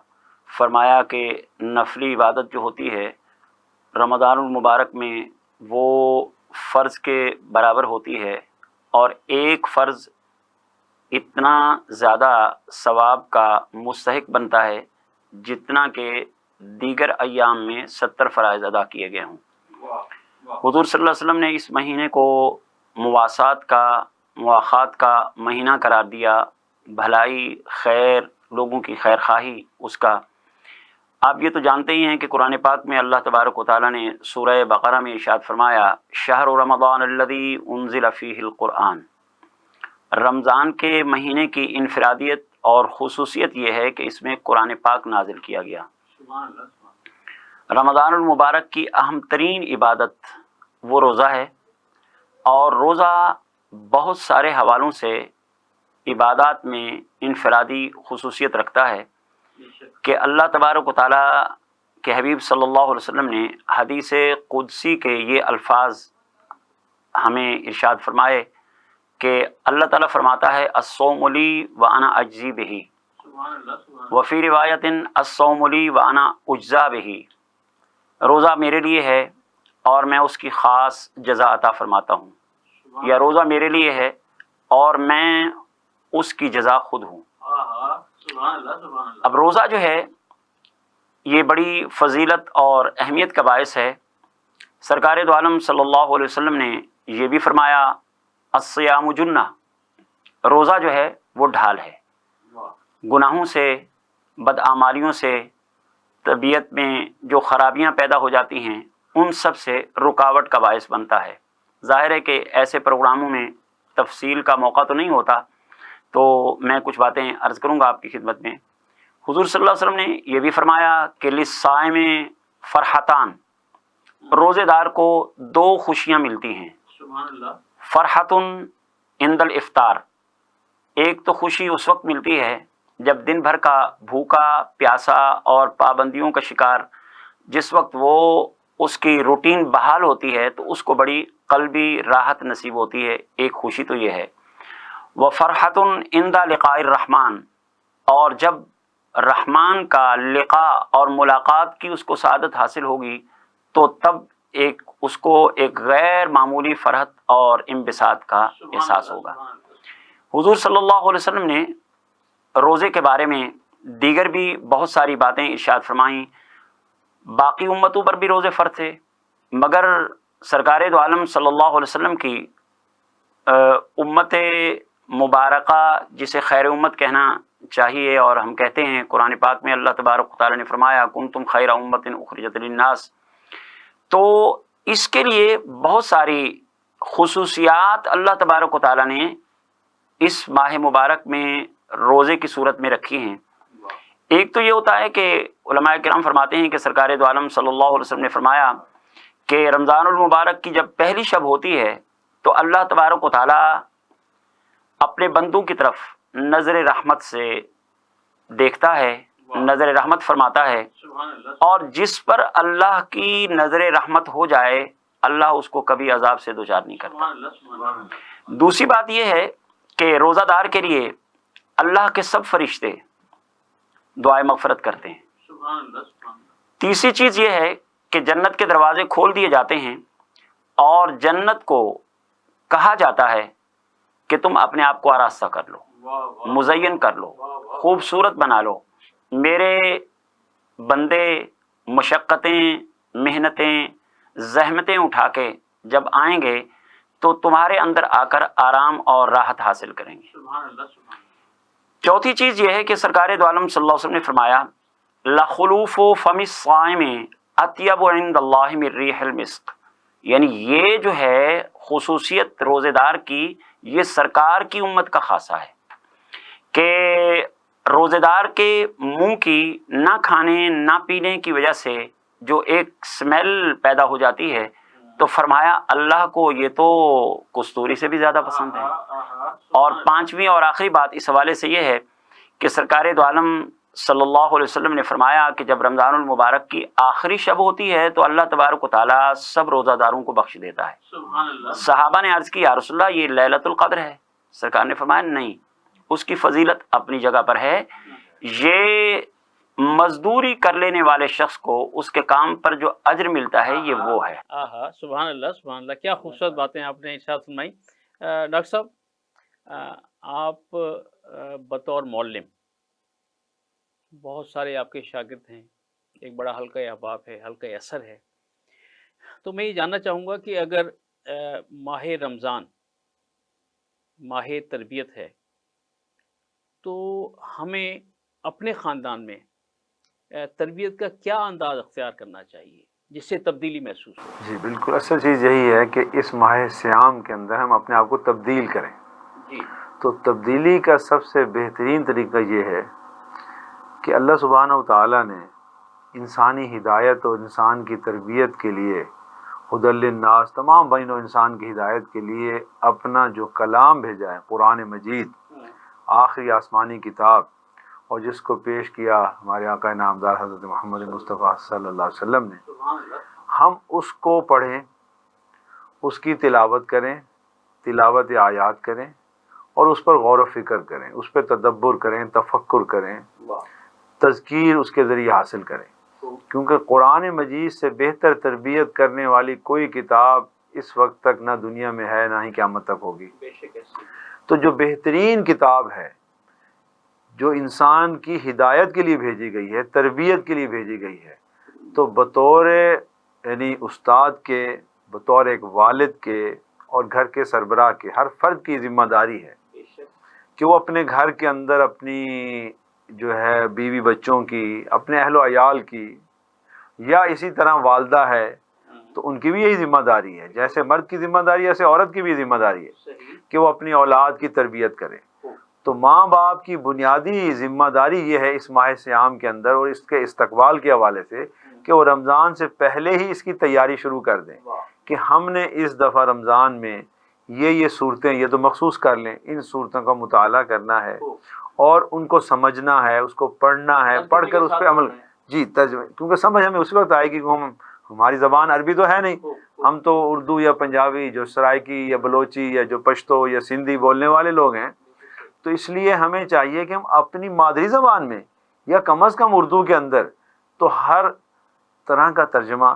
فرمایا کہ نفلی عبادت جو ہوتی ہے رمضان المبارک میں وہ فرض کے برابر ہوتی ہے، اور ایک فرض اتنا زیادہ ثواب کا مستحق بنتا ہے جتنا کہ دیگر ایام میں 70 فرائض ادا کیے گئے ہوں۔ حضور صلی اللہ علیہ وسلم نے اس مہینے کو مواسات کا، مواخات کا مہینہ قرار دیا، بھلائی، خیر، لوگوں کی خیر خواہی اس کا۔ آپ یہ تو جانتے ہی ہیں کہ قرآن پاک میں اللہ تبارک و تعالیٰ نے سورہ بقرہ میں ارشاد فرمایا، شہر رمضان الذی انزل فیہ القرآن۔ رمضان کے مہینے کی انفرادیت اور خصوصیت یہ ہے کہ اس میں قرآن پاک نازل کیا گیا۔ رمضان المبارک کی اہم ترین عبادت وہ روزہ ہے، اور روزہ بہت سارے حوالوں سے عبادات میں انفرادی خصوصیت رکھتا ہے کہ اللہ تبارک و تعالیٰ کے حبیب صلی اللہ علیہ وسلم نے حدیث قدسی کے یہ الفاظ ہمیں ارشاد فرمائے کہ اللہ تعالیٰ فرماتا ہے الصوم لی وانا اجزی بہ، وفی روایت الصوم لی وانا اجزا بہ، روزہ میرے لیے ہے اور میں اس کی خاص جزا عطا فرماتا ہوں، یا روزہ میرے لیے ہے اور میں اس کی جزا خود ہوں۔ اب روزہ جو ہے یہ بڑی فضیلت اور اہمیت کا باعث ہے۔ سرکار دو عالم صلی اللہ علیہ وسلم نے یہ بھی فرمایا، الصیام جنہ، روزہ جو ہے وہ ڈھال ہے، گناہوں سے، بدعمالیوں سے، طبیعت میں جو خرابیاں پیدا ہو جاتی ہیں ان سب سے رکاوٹ کا باعث بنتا ہے۔ ظاہر ہے کہ ایسے پروگراموں میں تفصیل کا موقع تو نہیں ہوتا، تو میں کچھ باتیں عرض کروں گا آپ کی خدمت میں۔ حضور صلی اللہ علیہ وسلم نے یہ بھی فرمایا کہ للصائم فرحتان، روزے دار کو 2 خوشیاں ملتی ہیں۔ فرحتن عند الافطار، ایک تو خوشی اس وقت ملتی ہے جب دن بھر کا بھوکا پیاسا اور پابندیوں کا شکار جس وقت وہ اس کی روٹین بحال ہوتی ہے تو اس کو بڑی قلبی راحت نصیب ہوتی ہے، ایک خوشی تو یہ ہے۔ وفرحتن عند لقاء الرحمن، اور جب رحمان کا لقاء اور ملاقات کی اس کو سعادت حاصل ہوگی تو تب اس کو ایک غیر معمولی فرحت اور انبساط کا احساس ہوگا۔ حضور صلی اللہ علیہ وسلم نے روزے کے بارے میں دیگر بھی بہت ساری باتیں ارشاد فرمائیں۔ باقی امتوں پر بھی روزے فرض تھے، مگر سرکار دو عالم صلی اللہ علیہ وسلم کی امت مبارکہ، جسے خیر امت کہنا چاہیے، اور ہم کہتے ہیں قرآن پاک میں اللہ تبارک و تعالیٰ نے فرمایا کنتم خیر امت اخرجت للناس، تو اس کے لیے بہت ساری خصوصیات اللہ تبارک و تعالیٰ نے اس ماہ مبارک میں روزے کی صورت میں رکھی ہیں۔ ایک تو یہ ہوتا ہے کہ علماء کرام فرماتے ہیں کہ سرکار دو عالم صلی اللہ علیہ وسلم نے فرمایا کہ رمضان المبارک کی جب پہلی شب ہوتی ہے تو اللہ تبارک و تعالیٰ اپنے بندوں کی طرف نظر رحمت سے دیکھتا ہے، نظر رحمت فرماتا ہے، اور جس پر اللہ کی نظر رحمت ہو جائے اللہ اس کو کبھی عذاب سے دوچار نہیں کرتا۔ دوسری بات یہ ہے کہ روزہ دار کے لیے اللہ کے سب فرشتے دعائے مغفرت کرتے ہیں، تیسری چیز یہ ہے کہ جنت کے دروازے کھول دیے جاتے ہیں اور جنت کو کہا جاتا ہے کہ تم اپنے آپ کو آراستہ کر لو، مزین کر لو، خوبصورت بنا لو، میرے بندے مشقتیں، محنتیں، زحمتیں اٹھا کے جب آئیں گے تو تمہارے اندر آ کر آرام اور راحت حاصل کریں گے۔ چوتھی چیز یہ ہے کہ سرکار دو عالم صلی اللہ علیہ وسلم نے فرمایا لخلوف فم الصائم اطیب عند اللہ من ریح المسک، یعنی یہ جو ہے خصوصیت روزے دار کی، یہ سرکار کی امت کا خاصہ ہے کہ روزے دار کے منہ کی نہ کھانے نہ پینے کی وجہ سے جو ایک سمیل پیدا ہو جاتی ہے، تو فرمایا اللہ کو یہ تو کستوری سے بھی زیادہ پسند ہے۔ اور پانچویں اور آخری بات اس حوالے سے یہ ہے کہ سرکار دو عالم صلی اللہ علیہ وسلم نے فرمایا کہ جب رمضان المبارک کی آخری شب ہوتی ہے تو اللہ تبارک و تعالیٰ سب روزہ داروں کو بخش دیتا ہے۔ صحابہ نے عرض کی یا رسول اللہ یہ لیلۃ القدر ہے؟ سرکار نے فرمایا نہیں، اس کی فضیلت اپنی جگہ پر ہے، یہ مزدوری کر لینے والے شخص کو اس کے کام پر جو اجر ملتا ہے یہ وہ ہے۔ سبحان اللہ، سبحان اللہ، کیا خوبصورت باتیں آپ نے ارشاد فرمائی۔ ڈاکٹر صاحب، آپ بطور معلم، بہت سارے آپ کے شاگرد ہیں، ایک بڑا حلقہ احباب ہے، حلقہ اثر ہے، تو میں یہ جاننا چاہوں گا کہ اگر ماہ رمضان ماہ تربیت ہے تو ہمیں اپنے خاندان میں تربیت کا کیا انداز اختیار کرنا چاہیے جس سے تبدیلی محسوس ہو؟ جی بالکل، اصل چیز یہی ہے کہ اس ماہ سیام کے اندر ہم اپنے آپ کو تبدیل کریں۔ جی، تو تبدیلی کا سب سے بہترین طریقہ یہ ہے کہ اللہ سبحانہ و تعالیٰ نے انسانی ہدایت اور انسان کی تربیت کے لیے، ہدی للناس، تمام بین و انسان کی ہدایت کے لیے اپنا جو کلام بھیجا ہے، قرآن مجید، آخری آسمانی کتاب، اور جس کو پیش کیا ہمارے آقا نامدار حضرت محمد مصطفیٰ صلی اللہ علیہ وسلم نے، ہم اس کو پڑھیں، اس کی تلاوت کریں، تلاوت آیات کریں، اور اس پر غور و فکر کریں، اس پہ تدبر کریں، تفکر کریں، تذکیر اس کے ذریعے حاصل کریں، کیونکہ قرآن مجید سے بہتر تربیت کرنے والی کوئی کتاب اس وقت تک نہ دنیا میں ہے نہ ہی قیامت تک ہوگی۔ تو جو بہترین کتاب ہے، جو انسان کی ہدایت کے لیے بھیجی گئی ہے، تربیت کے لیے بھیجی گئی ہے، تو بطور یعنی استاد کے، بطور ایک والد کے اور گھر کے سربراہ کے، ہر فرد کی ذمہ داری ہے کہ وہ اپنے گھر کے اندر اپنی جو ہے بیوی بچوں کی، اپنے اہل و عیال کی، یا اسی طرح والدہ ہے تو ان کی بھی یہی ذمہ داری ہے، جیسے مرد کی ذمہ داری ہے ایسے عورت کی بھی ذمہ داری ہے کہ وہ اپنی اولاد کی تربیت کرے۔ تو ماں باپ کی بنیادی ذمہ داری یہ ہے اس ماہ سیام کے اندر اور اس کے استقبال کے حوالے سے کہ وہ رمضان سے پہلے ہی اس کی تیاری شروع کر دیں کہ ہم نے اس دفعہ رمضان میں یہ صورتیں یہ تو مخصوص کر لیں، ان صورتوں کا مطالعہ کرنا ہے اور ان کو سمجھنا ہے، اس کو پڑھنا ہے، پڑھ کر اس پہ عمل، جی ترجمہ، کیونکہ سمجھ ہمیں اس وقت آئے گی کہ ہماری زبان عربی تو ہے نہیں، ہم تو اردو یا پنجابی، جو سرائکی یا بلوچی یا جو پشتو یا سندھی بولنے والے لوگ ہیں، تو اس لیے ہمیں چاہیے کہ ہم اپنی مادری زبان میں یا کم از کم اردو کے اندر تو ہر طرح کا ترجمہ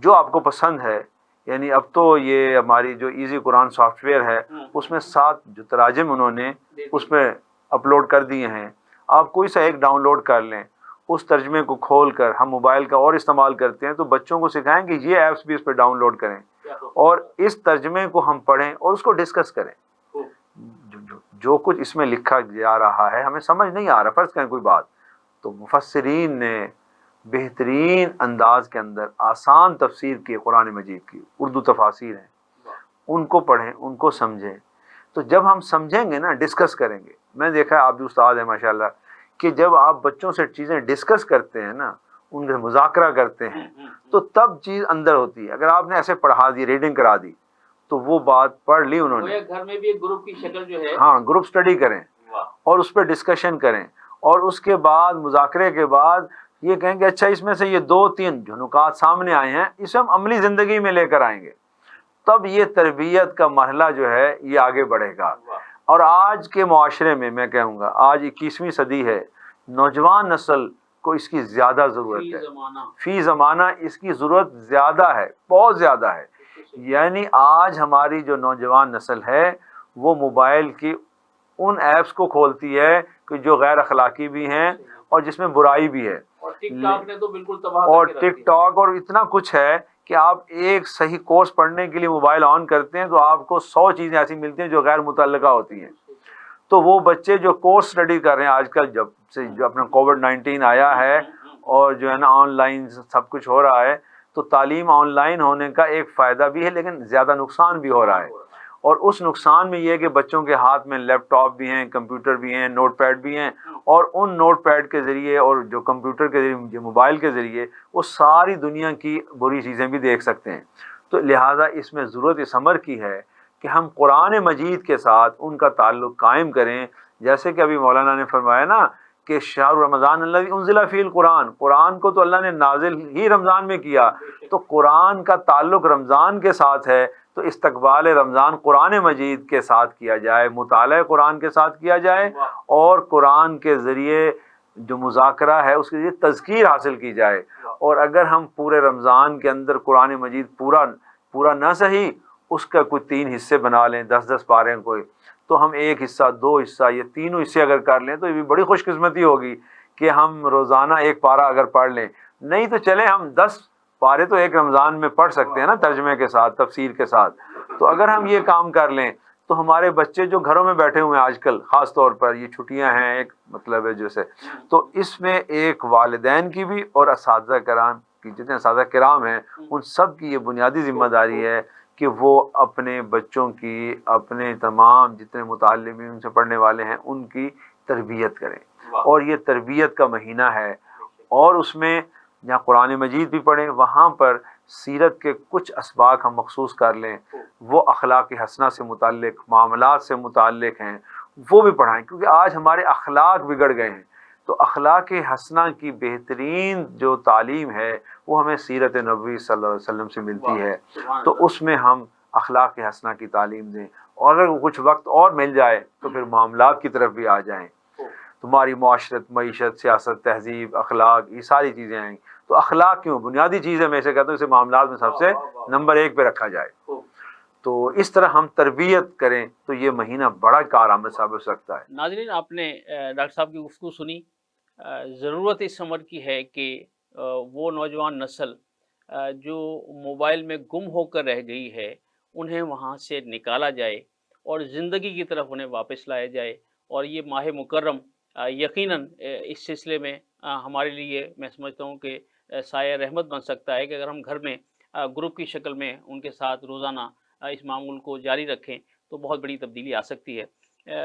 جو آپ کو پسند ہے، یعنی اب تو یہ ہماری جو ایزی قرآن سافٹ ویئر ہے اس میں 7 جو تراجم انہوں نے اس میں اپلوڈ کر دیے ہیں، آپ کوئی سا ایک ڈاؤن لوڈ کر لیں، اس ترجمے کو کھول کر ہم موبائل کا اور استعمال کرتے ہیں تو بچوں کو سکھائیں کہ یہ ایپس بھی اس پہ ڈاؤن لوڈ کریں اور اس ترجمے کو ہم پڑھیں اور اس کو ڈسکس کریں۔ جو کچھ اس میں لکھا جا رہا ہے ہمیں سمجھ نہیں آ رہا، فرض کریں کوئی بات، تو مفسرین نے بہترین انداز کے اندر آسان تفسیر کی قرآن مجید کی، اردو تفاسیر ہیں، ان کو پڑھیں، ان کو سمجھیں۔ تو جب ہم سمجھیں گے نا، ڈسکس کریں گے، میں دیکھا ہے آپ بھی استاد ہیں ماشاءاللہ، کہ جب آپ بچوں سے چیزیں ڈسکس کرتے ہیں نا، ان سے مذاکرہ کرتے ہیں تو تب چیز اندر ہوتی ہے۔ اگر آپ نے ایسے پڑھا دی، ریڈنگ کرا دی، تو وہ بات پڑھ لی انہوں نے، گھر میں بھی ایک گروپ کی شکل جو ہے، ہاں گروپ سٹڈی کریں اور اس پہ ڈسکشن کریں اور اس کے بعد مذاکرے کے بعد یہ کہیں کہ اچھا اس میں سے یہ 2-3 جو نکات سامنے آئے ہیں اسے ہم عملی زندگی میں لے کر آئیں گے، تب یہ تربیت کا مرحلہ جو ہے یہ آگے بڑھے گا۔ اور آج کے معاشرے میں میں کہوں گا، آج 21ویں صدی ہے، نوجوان نسل کو اس کی زیادہ ضرورت ہے، فی زمانہ اس کی ضرورت زیادہ ہے، بہت زیادہ ہے. یعنی آج ہماری جو نوجوان نسل ہے وہ موبائل کی ان ایپس کو کھولتی ہے کہ جو غیر اخلاقی بھی ہیں اور جس میں برائی بھی ہے. اور ٹک ٹاک نے تو بالکل تباہ اور کر کے رکھ ٹک ٹاک اور اتنا کچھ ہے کہ آپ ایک صحیح کورس پڑھنے کے لیے موبائل آن کرتے ہیں تو آپ کو 100 چیزیں ایسی ملتی ہیں جو غیر متعلقہ ہوتی ہیں. تو وہ بچے جو کورس اسٹڈی کر رہے ہیں آج کل، جب سے جو اپنا کووڈ-19 آیا ہے اور جو ہے نا آن لائن سب کچھ ہو رہا ہے، تو تعلیم آن لائن ہونے کا ایک فائدہ بھی ہے لیکن زیادہ نقصان بھی ہو رہا ہے. اور اس نقصان میں یہ ہے کہ بچوں کے ہاتھ میں لیپ ٹاپ بھی ہیں، کمپیوٹر بھی ہیں، نوٹ پیڈ بھی ہیں، اور ان نوٹ پیڈ کے ذریعے اور جو کمپیوٹر کے ذریعے، جو موبائل کے ذریعے وہ ساری دنیا کی بری چیزیں بھی دیکھ سکتے ہیں. تو لہٰذا اس میں ضرورت اس امر کی ہے کہ ہم قرآن مجید کے ساتھ ان کا تعلق قائم کریں. جیسے کہ ابھی مولانا نے فرمایا نا کہ شہر رمضان الذی انزل فیہ القرآن، قرآن کو تو اللہ نے نازل ہی رمضان میں کیا، تو قرآن کا تعلق رمضان کے ساتھ ہے، تو استقبال رمضان قرآن مجید کے ساتھ کیا جائے، مطالعہ قرآن کے ساتھ کیا جائے، اور قرآن کے ذریعے جو مذاکرہ ہے اس کے ذریعے تذکیر حاصل کی جائے. اور اگر ہم پورے رمضان کے اندر قرآن مجید پورا نہ صحیح اس کا کوئی 3 حصے بنا لیں، 10 پارے کوئی، تو ہم 1 حصہ 2 حصہ یا 3 حصے اگر کر لیں تو یہ بھی بڑی خوش قسمتی ہوگی کہ ہم روزانہ 1 پارہ اگر پڑھ لیں. نہیں تو چلیں ہم 10 پارے تو ایک رمضان میں پڑھ سکتے ہیں نا، ترجمے کے ساتھ، تفسیر کے ساتھ. تو اگر ہم یہ کام کر لیں تو ہمارے بچے جو گھروں میں بیٹھے ہوئے ہیں آج کل، خاص طور پر یہ چھٹیاں ہیں ایک مطلب ہے جیسے، تو اس میں ایک والدین کی بھی اور اساتذہ کرام کی، جتنے اساتذہ کرام ہیں ان سب کی یہ بنیادی ذمہ داری ہے کہ وہ اپنے بچوں کی، اپنے تمام جتنے متعلمین ان سے پڑھنے والے ہیں ان کی تربیت کریں. اور یہ تربیت کا مہینہ ہے، اور اس میں جہاں قرآن مجید بھی پڑھیں وہاں پر سیرت کے کچھ اسباق ہم مخصوص کر لیں، وہ اخلاق حسنہ سے متعلق، معاملات سے متعلق ہیں، وہ بھی پڑھائیں. کیونکہ آج ہمارے اخلاق بگڑ گئے ہیں، تو اخلاق حسنہ کی بہترین جو تعلیم ہے وہ ہمیں سیرت نبوی صلی اللہ علیہ وسلم سے ملتی ہے. تو اس میں ہم اخلاق حسنہ کی تعلیم دیں، اور اگر کچھ وقت اور مل جائے تو پھر معاملات کی طرف بھی آ جائیں. تمہاری معاشرت، معیشت، سیاست، تہذیب، اخلاق، یہ ساری چیزیں آئیں. تو اخلاق کیوں بنیادی چیز ہے، میں اسے کہتا ہوں اسے معاملات میں سب سے نمبر 1 پہ رکھا جائے. تو اس طرح ہم تربیت کریں تو یہ مہینہ بڑا کارآمد ثابت ہو سکتا ہے. ناظرین، آپ نے ڈاکٹر صاحب کی گفتگو سنی. ضرورت اس امر کی ہے کہ وہ نوجوان نسل جو موبائل میں گم ہو کر رہ گئی ہے انہیں وہاں سے نکالا جائے اور زندگی کی طرف انہیں واپس لایا جائے. اور یہ ماہ مکرم یقیناً اس سلسلے میں ہمارے لیے میں سمجھتا ہوں کہ سایہ رحمت بن سکتا ہے کہ اگر ہم گھر میں گروپ کی شکل میں ان کے ساتھ روزانہ اس معمول کو جاری رکھیں تو بہت بڑی تبدیلی آ سکتی ہے.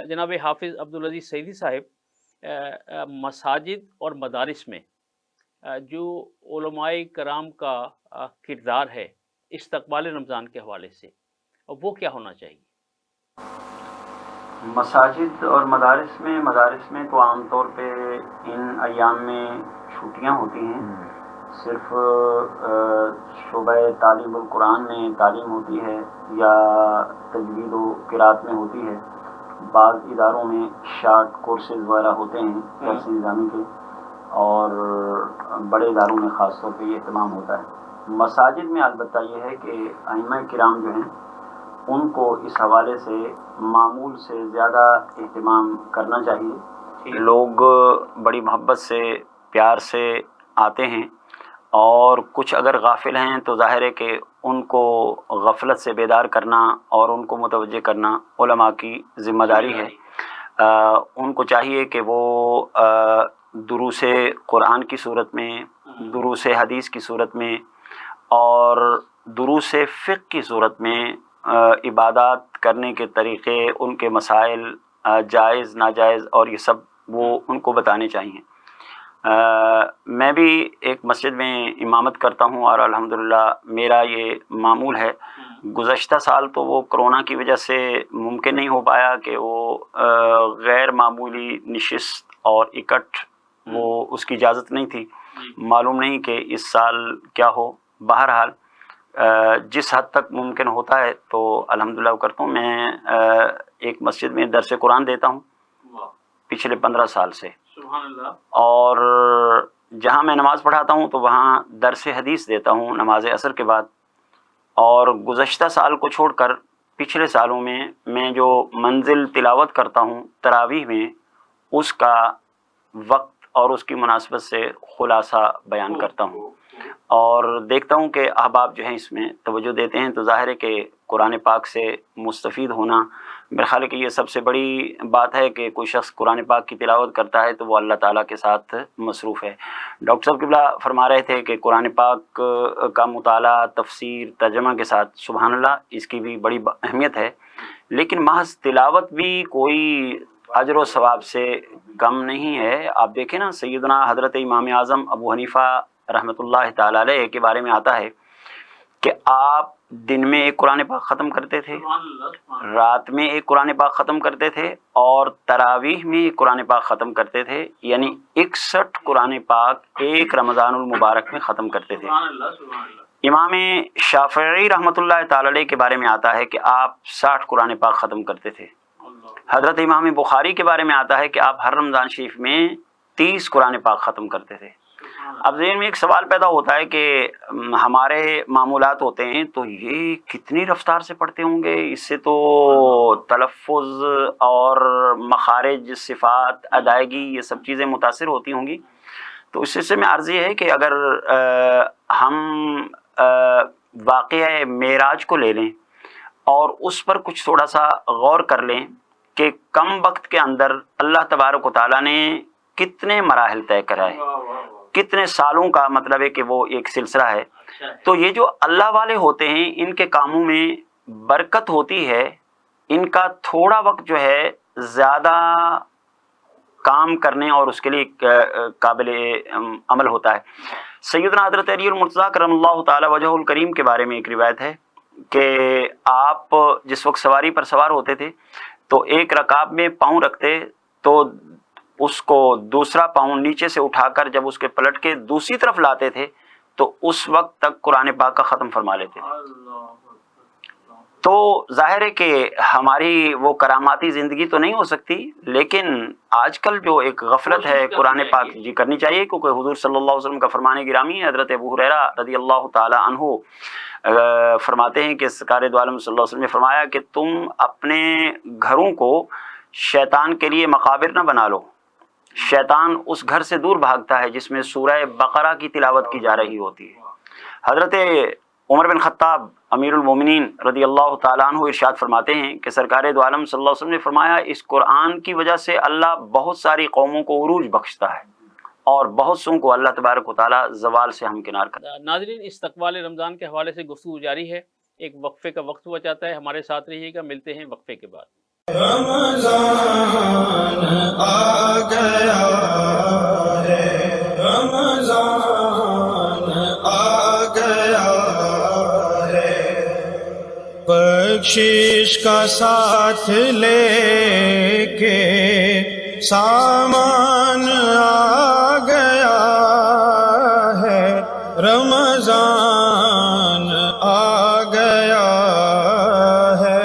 جناب حافظ عبدالعزیز سعیدی صاحب، مساجد اور مدارس میں جو علماء کرام کا کردار ہے استقبال رمضان کے حوالے سے، وہ کیا ہونا چاہیے؟ مساجد اور مدارس میں تو عام طور پہ ان ایام میں چھٹیاں ہوتی ہیں. صرف شعبہ تعلیم القرآن میں تعلیم ہوتی ہے یا تجوید و قرات میں ہوتی ہے. بعض اداروں میں شارٹ کورسز وغیرہ ہوتے ہیں درس نظامی کے، اور بڑے اداروں میں خاص طور پہ یہ اہتمام ہوتا ہے. مساجد میں البتہ یہ ہے کہ ائمہ کرام جو ہیں ان کو اس حوالے سے معمول سے زیادہ اہتمام کرنا چاہیے. لوگ بڑی محبت سے، پیار سے آتے ہیں، اور کچھ اگر غافل ہیں تو ظاہر ہے کہ ان کو غفلت سے بیدار کرنا اور ان کو متوجہ کرنا علماء کی ذمہ داری ہے. ان کو چاہیے کہ وہ دروس قرآن کی صورت میں، دروس حدیث کی صورت میں اور دروس فقہ کی صورت میں عبادات کرنے کے طریقے، ان کے مسائل، جائز ناجائز اور یہ سب وہ ان کو بتانے چاہیے. میں بھی ایک مسجد میں امامت کرتا ہوں اور الحمدللہ میرا یہ معمول ہے. گزشتہ سال تو وہ کرونا کی وجہ سے ممکن نہیں ہو پایا کہ وہ غیر معمولی نشست اور اکٹھ وہ اس کی اجازت نہیں تھی. معلوم نہیں کہ اس سال کیا ہو. بہرحال جس حد تک ممکن ہوتا ہے تو الحمدللہ کرتا ہوں. میں ایک مسجد میں درس قرآن دیتا ہوں پچھلے 15 سال سے، سبحان اللہ. اور جہاں میں نماز پڑھاتا ہوں تو وہاں درس حدیث دیتا ہوں نماز عصر کے بعد، اور گزشتہ سال کو چھوڑ کر پچھلے سالوں میں جو منزل تلاوت کرتا ہوں تراویح میں، اس کا وقت اور اس کی مناسبت سے خلاصہ بیان کرتا ہوں، اور دیکھتا ہوں کہ احباب جو ہیں اس میں توجہ دیتے ہیں، تو ظاہر ہے کہ قرآن پاک سے مستفید ہونا، میرے خیال ہے کہ یہ سب سے بڑی بات ہے کہ کوئی شخص قرآن پاک کی تلاوت کرتا ہے تو وہ اللہ تعالیٰ کے ساتھ مصروف ہے۔ ڈاکٹر صاحب قبلہ فرما رہے تھے کہ قرآن پاک کا مطالعہ، تفسیر، ترجمہ کے ساتھ سبحان اللہ اس کی بھی بڑی اہمیت ہے، لیکن محض تلاوت بھی کوئی اجر و ثواب سے کم نہیں ہے۔ آپ دیکھیں نا، سیدنا حضرت امام اعظم ابو حنیفہ رحمۃ اللہ تعالی علیہ کے بارے میں آتا ہے کہ آپ دن میں ایک قرآن پاک ختم کرتے تھے، رات میں ایک قرآن پاک ختم کرتے تھے، اور تراویح میں ایک قرآن پاک ختم کرتے تھے، یعنی 61 قرآن پاک ایک رمضان المبارک میں ختم کرتے تھے۔ امام شافعی رحمۃ اللہ تعالی علیہ کے بارے میں آتا ہے کہ آپ 60 قرآن پاک ختم کرتے تھے۔ حضرت امام بخاری کے بارے میں آتا ہے کہ آپ ہر رمضان شریف میں 30 قرآن پاک ختم کرتے تھے۔ اب ذہن میں ایک سوال پیدا ہوتا ہے کہ ہمارے معمولات ہوتے ہیں تو یہ کتنی رفتار سے پڑھتے ہوں گے، اس سے تو تلفظ اور مخارج، صفات، ادائیگی، یہ سب چیزیں متاثر ہوتی ہوں گی۔ تو اس سلسلے میں عرض یہ ہے کہ اگر ہم واقعہ معراج کو لے لیں اور اس پر کچھ تھوڑا سا غور کر لیں کہ کم وقت کے اندر اللہ تبارک و تعالیٰ نے کتنے مراحل طے کرائے، کتنے سالوں کا مطلب ہے کہ وہ ایک سلسلہ ہے، تو یہ جو اللہ والے ہوتے ہیں ان کے کاموں میں برکت ہوتی ہے، ان کا تھوڑا وقت جو ہے زیادہ کام کرنے اور اس کے لیے قابل عمل ہوتا ہے۔ سیدنا حضرت علی المرتضیٰ کرم اللہ تعالی وجہ الکریم کے بارے میں ایک روایت ہے کہ آپ جس وقت سواری پر سوار ہوتے تھے تو ایک رکاب میں پاؤں رکھتے تو اس کو دوسرا پاؤں نیچے سے اٹھا کر جب اس کے پلٹ کے دوسری طرف لاتے تھے تو اس وقت تک قرآن پاک کا ختم فرما لیتے تھے۔ تو ظاہر ہے کہ ہماری وہ کراماتی زندگی تو نہیں ہو سکتی، لیکن آج کل جو ایک غفلت ہے قرآن پاک جی کرنی چاہیے، کیونکہ حضور صلی اللہ علیہ وسلم کا فرمان گرامی ہے۔ حضرت ابو ہریرہ رضی اللہ تعالی عنہ فرماتے ہیں کہ سرکار دو عالم صلی اللہ علیہ وسلم نے فرمایا کہ تم اپنے گھروں کو شیطان کے لیے مقابر نہ بنا لو، شیطان اس گھر سے دور بھاگتا ہے جس میں سورہ بقرہ کی تلاوت کی جا رہی ہوتی ہے۔ حضرت عمر بن خطاب امیر المومنین رضی اللہ تعالیٰ عنہ ارشاد فرماتے ہیں کہ سرکار دو عالم صلی اللہ علیہ وسلم نے فرمایا اس قرآن کی وجہ سے اللہ بہت ساری قوموں کو عروج بخشتا ہے اور بہت سوں کو اللہ تبارک و تعالیٰ زوال سے ہمکنار کرتا ہے۔ ناظرین، استقبال رمضان کے حوالے سے گفتگو جاری ہے، ایک وقفے کا وقت ہوا چاہتا ہے، ہمارے ساتھ رہیے گا، ملتے ہیں وقفے کے بعد۔ رمضان آ گیا ہے، رمضان آ گیا ہے، بخشش کا ساتھ لے کے سامان آ گیا ہے، رمضان آ گیا ہے،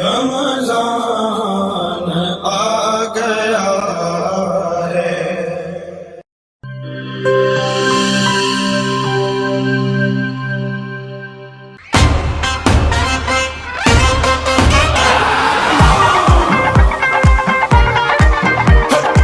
رمضان آ گیا ہے۔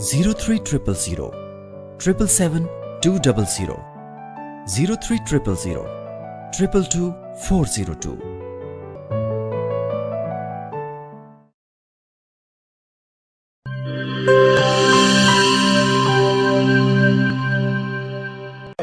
03000 777 200 0300 222 402।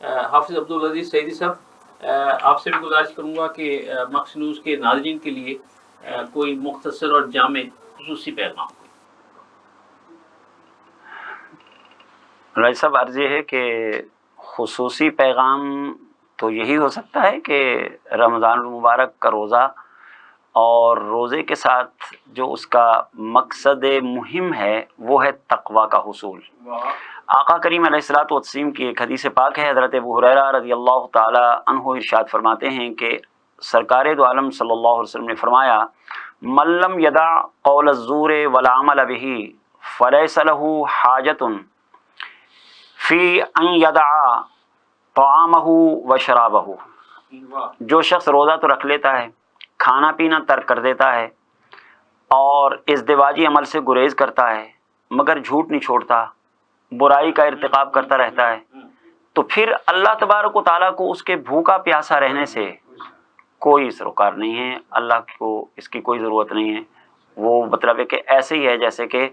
حافظ عبدال عزیز سعیدی صاحب، آپ سے بھی گزارش کروں گا کہ مکس نیوز کے ناظرین کے لیے کوئی مختصر اور جامع خصوصی پیغام۔ راجد صاحب، عرض یہ ہے کہ خصوصی پیغام تو یہی ہو سکتا ہے کہ رمضان المبارک کا روزہ اور روزے کے ساتھ جو اس کا مقصد مہم ہے وہ ہے تقوی کا حصول۔ آقا کریم علیہ الصلوۃ والتسلیم کی ایک حدیث پاک ہے، حضرت ابو ہریرہ رضی اللہ تعالی عنہ ارشاد فرماتے ہیں کہ سرکار دو عالم صلی اللہ علیہ وسلم نے فرمایا، من لم یدع قول الزور والعمل به فلیس له حاجۃ فی ان یدع طعامہ و شرابہ۔ جو شخص روزہ تو رکھ لیتا ہے، کھانا پینا ترک کر دیتا ہے اور ازدواجی عمل سے گریز کرتا ہے مگر جھوٹ نہیں چھوڑتا، برائی کا ارتکاب کرتا رہتا ہے، تو پھر اللہ تبارک و تعالیٰ کو اس کے بھوکا پیاسا رہنے سے کوئی سروکار نہیں ہے، اللہ کو اس کی کوئی ضرورت نہیں ہے۔ وہ مطلب ہے کہ ایسے ہی ہے جیسے کہ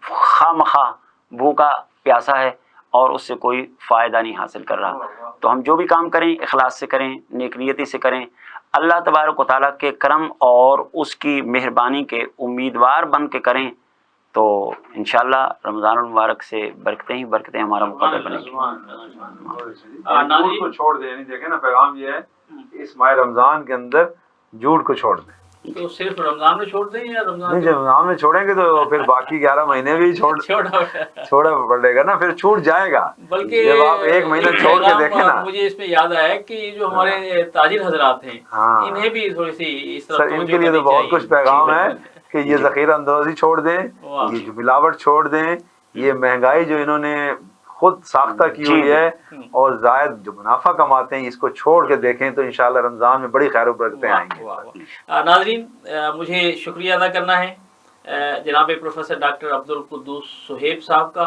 خواہ مخواہ بھوکا پیاسا ہے اور اس سے کوئی فائدہ نہیں حاصل کر رہا۔ تو ہم جو بھی کام کریں اخلاص سے کریں، نیک نیتی سے کریں، اللہ تبارک و تعالیٰ کے کرم اور اس کی مہربانی کے امیدوار بن کے کریں، تو انشاءاللہ رمضان المبارک سے برکتیں ہی برکتیں ہمارا مقدر بنے گی۔ جھوٹ کو چھوڑ دیں، دیکھیں نا، پیغام یہ ہے اس ماہ رمضان کے اندر جھوٹ کو چھوڑ دیں۔ تو صرف رمضان میں چھوڑ دیں یا رمضان نہیں، جب رمضان میں چھوڑیں گے تو پھر باقی 11 مہینے بھی چھوڑا پڑے گا نا، پھر چھوٹ جائے گا۔ بلکہ جب آپ ایک مہینہ چھوڑ کے دیکھیں نا، مجھے اس میں یاد آیا کہ یہ جو ہمارے تاجر حضرات ہیں انہیں بھی تھوڑی سی اس طرح ان کے لیے تو بہت کچھ پیغام ہے کہ یہ ذخیرہ اندوزی چھوڑ دیں، یہ جو ملاوٹ چھوڑ دیں، یہ مہنگائی جو انہوں نے خود ساختہ کی ہوئی ہے اور زائد جو منافع کماتے ہیں، اس کو چھوڑ کے دیکھیں تو انشاءاللہ رمضان میں بڑی خیر و برکتیں آئیں گی۔ ناظرین، مجھے شکریہ ادا کرنا ہے جناب پروفیسر ڈاکٹر عبدالقدوس صہیب صاحب کا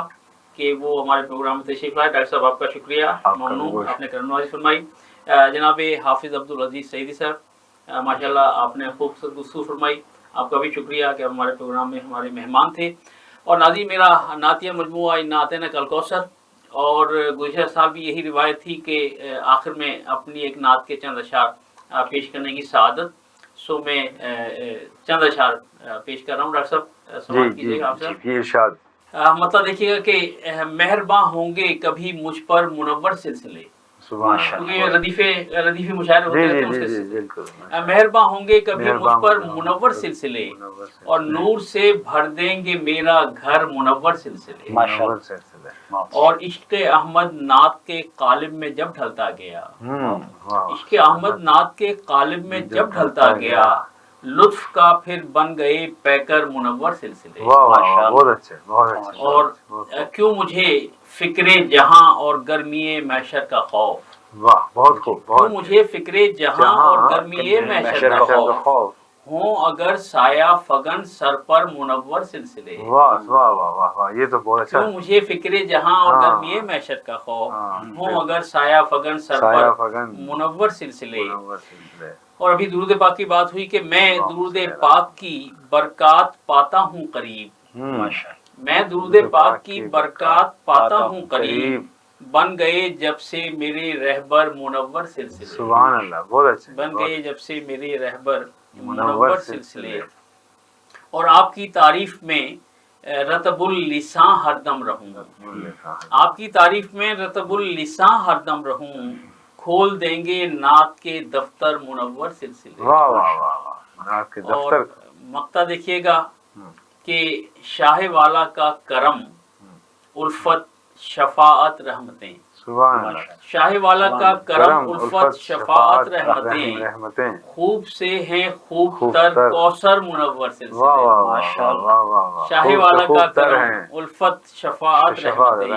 کہ وہ ہمارے پروگرام میں تشریف لائے۔ ڈاکٹر صاحب آپ کا شکریہ، ممنون، آپ نے کرم نوازی فرمائی۔ جناب حافظ عبدالعزیز سعیدی صاحب، ماشاءاللہ آپ نے خوب گفتگو فرمائی، آپ کا بھی شکریہ کہ ہمارے پروگرام میں ہمارے مہمان تھے۔ اور ناظرین، میرا نعتیہ مجموعہ انا اعطیناک الکوثر، اور گزشتہ سال بھی یہی روایت تھی کہ آخر میں اپنی ایک نعت کے چند اشعار پیش کرنے کی سعادت، سو میں چند اشعار پیش کر رہا ہوں۔ ڈاکٹر صاحب سماعت کیجیے گا آپ سے۔ ارشاد۔ مطلب دیکھیے گا کہ مہرباں ہوں گے کبھی مجھ پر منور سلسلے، کیونکہ ردیفے مشاعرے ہوتے ہیں تو اس کے مہرباں ہوں گے کبھی مجھ پر منور سلسلے، اور نور سے بھر دیں گے میرا گھر منور سلسلے، اور عشق احمد نعت کے قالب میں جب ڈھلتا گیا، عشق احمد نعت کے قالب میں جب ڈھلتا گیا، لطف کا پھر بن گئے پیکر منور سلسلے۔ بہت اچھے، بہت اچھے۔ اور کیوں مجھے فکر جہاں اور گرمی معیشت کا خوف، واہ، بہت خوب، کیوں مجھے فکر جہاں اور گرمی معیشت کا خوف، ہوں اگر سایہ فگن سر پر منور سلسلے۔ واہ واہ واہ واہ، یہ تو بہت اچھا۔ کیوں مجھے فکر جہاں اور گرمی معیشت کا خوف، ہوں اگر سایہ فگن سر پر منور سلسلے۔ اور ابھی درود پاک کی بات ہوئی کہ میں درود پاک کی برکات پاتا ہوں قریب، میں درود پاک کی برکات پاتا ہوں قریب، بن گئے جب سے میرے رہبر منور سلسلے۔ سبحان اللہ، بہت اچھے، بن گئے جب سے میرے رہبر منور سلسلے۔ اور آپ کی تعریف میں رطب اللسان ہر دم رہوں، آپ کی تعریف میں رطب اللسان ہر دم رہوں، کھول دیں گے نعت کے دفتر منور سلسلے۔ واہ واہ واہ، نعت کے دفتر۔ اور مقطع دیکھیے گا کہ شاہ والا کا کرم، الفت شفاعت رحمتیں، شاہ والا کا کرم الفت شفاعت رحمتیں، خوب سے ہیں خوب تر کوثر منور سلسلے۔ شاہ والا کا کرم الفت شفاعت رحمتیں،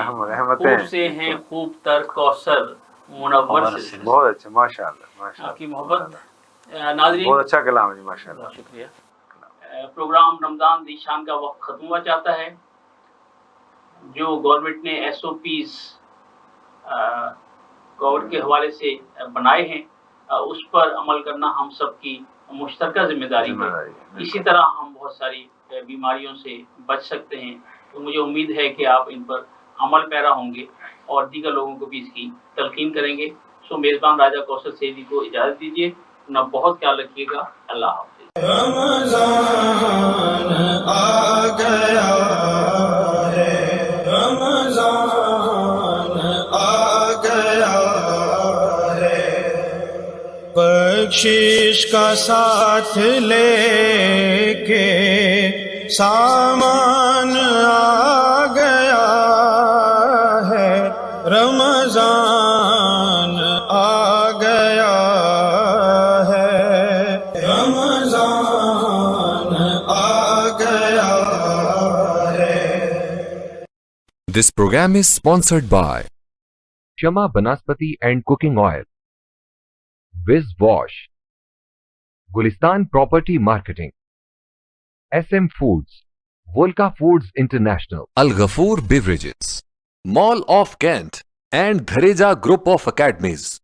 خوب سے ہیں خوب تر کوثر منور سلسلے۔ بہت اچھا، ماشاء اللہ، آپ کی محبت۔ ناظرین، بہت اچھا کلام ہے جی، ماشاء اللہ، شکریہ۔ پروگرام رمضان دیشان کا وقت ختم ہوا چاہتا ہے۔ جو گورنمنٹ نے ایس او پیز کووڈ کے حوالے سے بنائے ہیں، اس پر عمل کرنا ہم سب کی مشترکہ ذمہ داری ہے۔ اسی طرح ہم بہت ساری بیماریوں سے بچ سکتے ہیں، تو مجھے امید ہے کہ آپ ان پر عمل پیرا ہوں گے۔ اور دیگر لوگوں کو بھی اس کی تلقین کریں گے. سو میزبان راجہ کوثر سیدی کو اجازت دیجیے. اپنا بہت خیال رکھیے گا. اللہ حافظ. رمضان آ گیا ہے، رمضان آ گیا ہے، بخشش کا ساتھ لے کے سامان آ گیا ہے، رمضان آ گیا ہے، رمضان آ گیا ہے. This program is sponsored by Shama Banaspati and Cooking Oil, Wiz Wash, Gulistan Property Marketing, SM Foods, Volca Foods International, Al Ghafoor Beverages, Mall of Kent, and Dhareja Group of Academies.